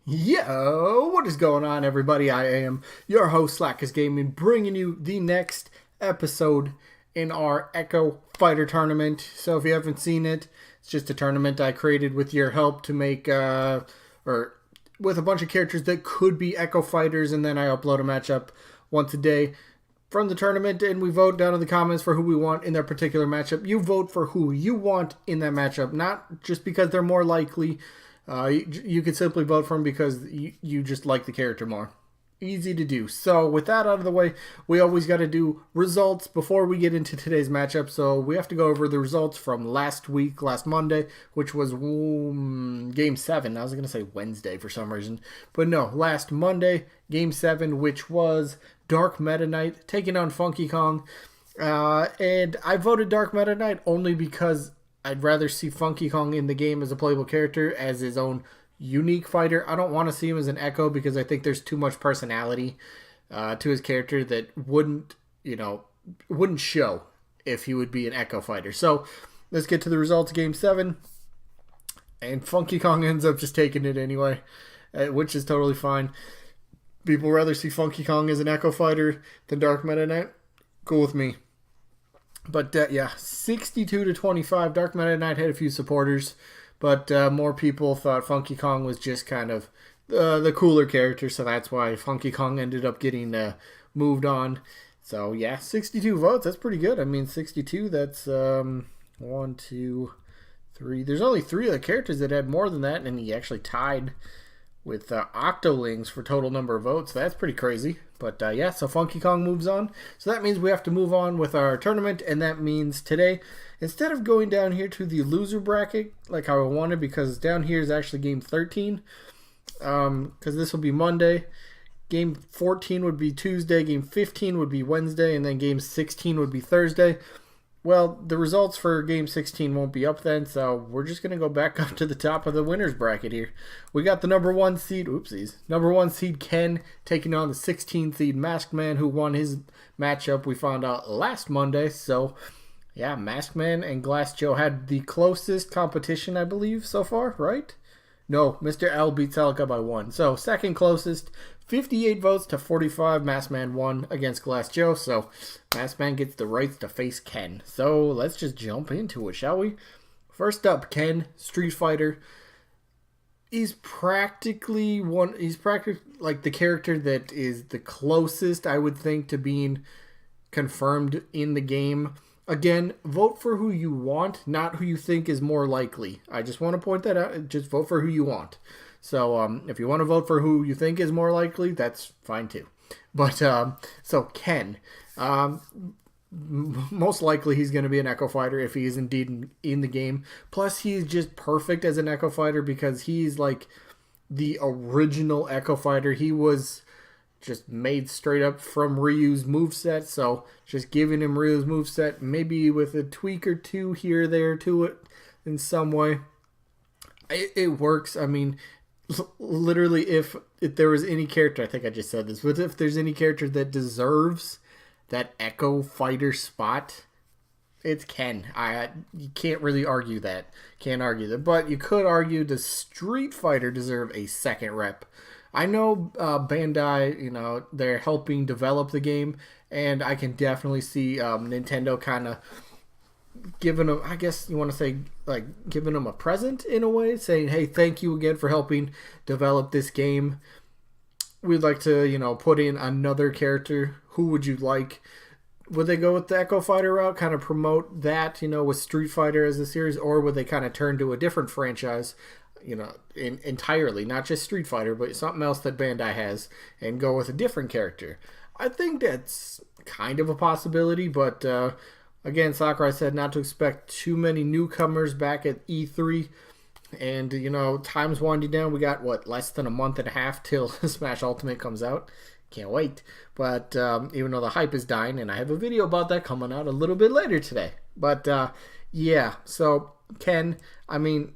Yo, what is going on, everybody? I am your host, Slackerz Gaming, bringing you the next episode in our Echo Fighter tournament. So if you haven't seen it, it's just a tournament I created with your help to make, or with a bunch of characters that could be Echo Fighters, and then I upload a matchup once a day from the tournament, and we vote down in the comments for who we want in that particular matchup. You vote for who you want in that matchup, not just because they're more likely. You could simply vote for them because you just like the character more. Easy to do. So with that out of the way, we always got to do results before we get into today's matchup. So we have to go over the results from last Monday, which was Game 7. I was going to say Wednesday for some reason. But no, last Monday, Game 7, which was Dark Meta Knight taking on Funky Kong. And I voted Dark Meta Knight only because I'd rather see Funky Kong in the game as a playable character, as his own unique fighter. I don't want to see him as an Echo because I think there's too much personality to his character that wouldn't show if he would be an Echo fighter. So let's get to the results of Game 7. And Funky Kong ends up just taking it anyway, which is totally fine. People rather see Funky Kong as an Echo fighter than Dark Meta Knight. Cool with me. But yeah, 62-25. Dark Meta Knight had a few supporters, but more people thought Funky Kong was just kind of the cooler character, so that's why Funky Kong ended up getting moved on. So yeah, 62 votes. That's pretty good. I mean, 62. That's 1, 2, 3. There's only 3 other characters that had more than that, and he actually tied with Octolings for total number of votes. That's pretty crazy. But yeah, so Funky Kong moves on. So that means we have to move on with our tournament, and that means today, instead of going down here to the loser bracket like how I wanted, because down here is actually Game 13, because this will be Monday. Game 14 would be Tuesday, Game 15 would be Wednesday, and then Game 16 would be Thursday. Well, the results for Game 16 won't be up then, so we're just going to go back up to the top of the winner's bracket here. We got the number 1 seed, number 1 seed Ken taking on the 16 seed Masked Man, who won his matchup we found out last Monday. So, yeah, Masked Man and Glass Joe had the closest competition, I believe, so far, right? No, Mr. L beats Elka by 1. So, second closest, 58 votes to 45. Masked Man won against Glass Joe. So, Masked Man gets the rights to face Ken. So, let's just jump into it, shall we? First up, Ken, Street Fighter. He's practically like the character that is the closest, I would think, to being confirmed in the game. Again, vote for who you want, not who you think is more likely. I just want to point that out. Just vote for who you want. So if you want to vote for who you think is more likely, that's fine too. But so Ken, most likely he's going to be an Echo Fighter if he is indeed in the game. Plus, he's just perfect as an Echo Fighter because he's like the original Echo Fighter. He was just made straight up from Ryu's moveset, so just giving him Ryu's moveset, maybe with a tweak or two here or there to it in some way. It works. I mean, literally, if there was any character, I think I just said this, but if there's any character that deserves that Echo Fighter spot, it's Ken. You can't really argue that. Can't argue that. But you could argue, does Street Fighter deserve a second rep? I know Bandai, they're helping develop the game, and I can definitely see Nintendo kind of giving them, I guess you want to say, like giving them a present in a way, saying, hey, thank you again for helping develop this game. We'd like to, put in another character. Who would you like? Would they go with the Echo Fighter route, kind of promote that, with Street Fighter as a series, or would they kind of turn to a different franchise, entirely, not just Street Fighter, but something else that Bandai has, and go with a different character? I think that's kind of a possibility, but again, Sakurai said not to expect too many newcomers back at E3. And, time's winding down. We got, less than a month and a half till Smash Ultimate comes out. Can't wait. But even though the hype is dying, and I have a video about that coming out a little bit later today. But, yeah, so Ken, I mean,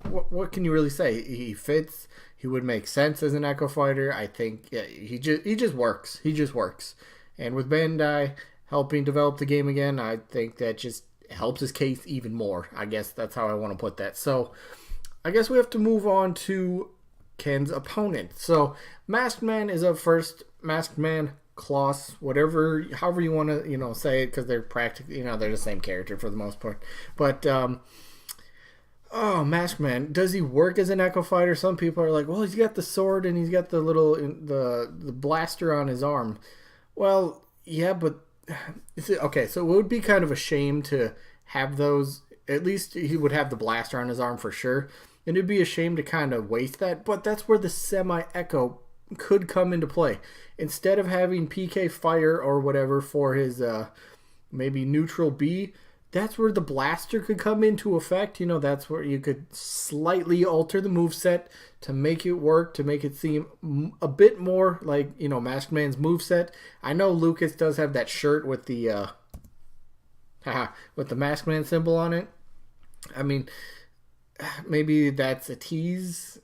what can you really say? He fits. He would make sense as an Echo Fighter. I think he just works. He just works. And with Bandai helping develop the game again, I think that just helps his case even more. I guess that's how I want to put that. So I guess we have to move on to Ken's opponent. So Masked Man is up first. Masked Man, Klaus, whatever, however you want to, say it, because they're practically, they're the same character for the most part. But oh, Masked Man, does he work as an Echo Fighter? Some people are like, well, he's got the sword and he's got the little the blaster on his arm. Well, yeah, but okay, so it would be kind of a shame to have those. At least he would have the blaster on his arm for sure. And it'd be a shame to kind of waste that. But that's where the semi-echo could come into play. Instead of having PK fire or whatever for his maybe neutral B, that's where the blaster could come into effect. That's where you could slightly alter the moveset to make it work, to make it seem a bit more like, Masked Man's moveset. I know Lucas does have that shirt with the with the Masked Man symbol on it. I mean, maybe that's a tease.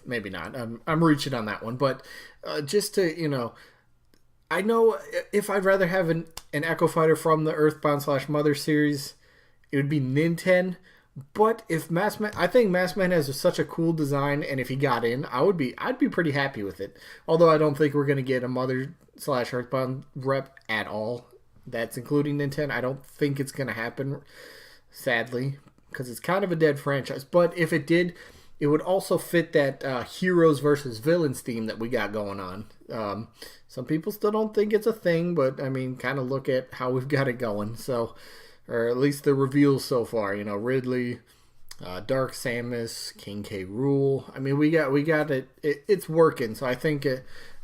Maybe not. I'm reaching on that one. But just to, I know if I'd rather have an Echo Fighter from the Earthbound / Mother series, it would be Ninten. But if Masked Man, I think Masked Man has such a cool design, and if he got in, I'd be pretty happy with it. Although I don't think we're gonna get a Mother / Earthbound rep at all. That's including Ninten. I don't think it's gonna happen, sadly, because it's kind of a dead franchise. But if it did, it would also fit that heroes versus villains theme that we got going on. Some people still don't think it's a thing, but I mean, kind of look at how we've got it going. So, or at least the reveals so far. Ridley, Dark Samus, King K. Rool. I mean, we got it. It's working. So I think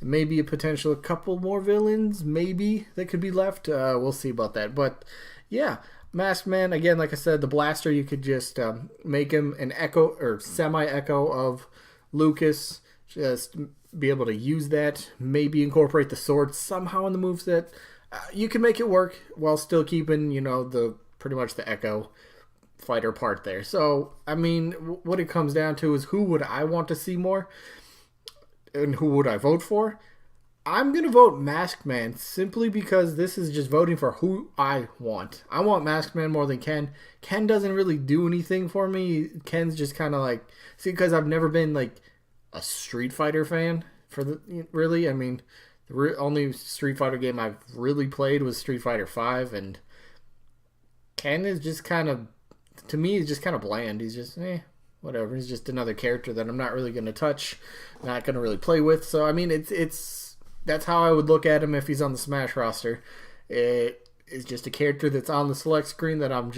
maybe a potential a couple more villains, maybe that could be left. We'll see about that. But yeah. Masked Man, again, like I said, the blaster, you could just make him an echo or semi-echo of Lucas. Just be able to use that. Maybe incorporate the sword somehow in the moveset. You can make it work while still keeping, the pretty much the Echo Fighter part there. So, I mean, what it comes down to is who would I want to see more? And who would I vote for? I'm going to vote Masked Man simply because this is just voting for who I want. I want Masked Man more than Ken. Ken doesn't really do anything for me. Ken's just kind of like... See, because I've never been like a Street Fighter fan. Really. I mean, the only Street Fighter game I've really played was Street Fighter V. And Ken is just kind of... To me, he's just kind of bland. He's just, whatever. He's just another character that I'm not really going to touch. Not going to really play with. So, I mean, it's that's how I would look at him if he's on the Smash roster. It is just a character that's on the select screen that I'm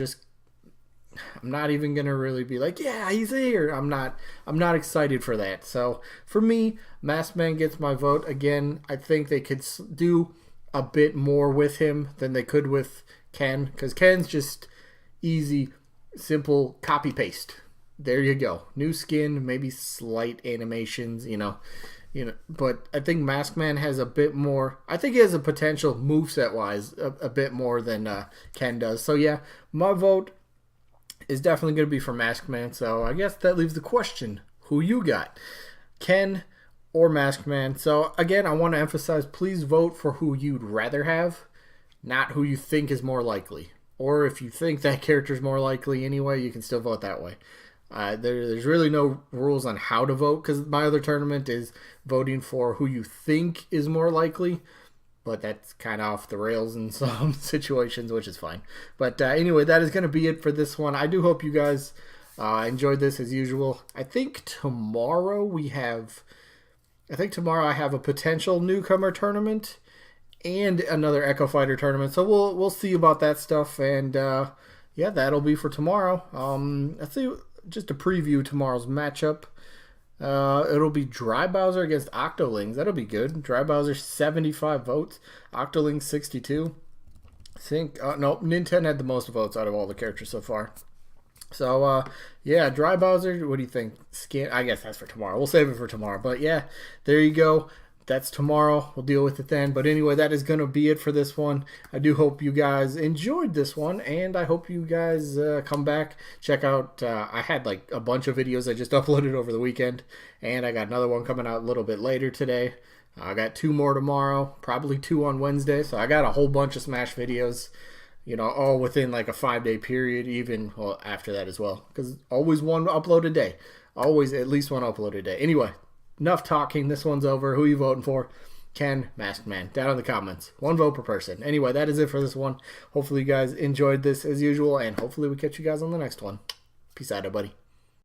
not even gonna really be like, yeah, he's here. I'm not excited for that. So for me, Masked Man gets my vote. Again, I think they could do a bit more with him than they could with Ken, because Ken's just easy, simple copy paste. There you go. New skin, maybe slight animations, but I think Masked Man has a bit more. I think he has a potential moveset wise a bit more than Ken does. So yeah, my vote is definitely going to be for Masked Man. So I guess that leaves the question: who you got, Ken or Masked Man? So again, I want to emphasize: please vote for who you'd rather have, not who you think is more likely. Or if you think that character is more likely anyway, you can still vote that way. There's really no rules on how to vote, because my other tournament is voting for who you think is more likely, but that's kind of off the rails in some situations, which is fine. But anyway, that is going to be it for this one. I do hope you guys enjoyed this as usual. I think tomorrow I have a potential newcomer tournament and another Echo Fighter tournament, so we'll see about that stuff. And yeah, that'll be for tomorrow. Let's see. Just to preview tomorrow's matchup, it'll be Dry Bowser against Octolings. That'll be good. Dry Bowser 75 votes, Octolings 62. I think no, Ninten had the most votes out of all the characters so far. So yeah, Dry Bowser. What do you think? Skin. I guess that's for tomorrow. We'll save it for tomorrow. But yeah, there you go. That's tomorrow. We'll deal with it then. But anyway, that is going to be it for this one. I do hope you guys enjoyed this one, and I hope you guys come back. Check out, I had like a bunch of videos I just uploaded over the weekend, and I got another one coming out a little bit later today. I got 2 more tomorrow, probably 2 on Wednesday. So I got a whole bunch of Smash videos, all within like a 5-day period, even after that as well. Because always one upload a day. Always at least one upload a day. Anyway, enough talking. This one's over. Who are you voting for? Ken, Masked Man. Down in the comments. 1 vote per person. Anyway, that is it for this one. Hopefully you guys enjoyed this as usual, and hopefully we catch you guys on the next one. Peace out, everybody.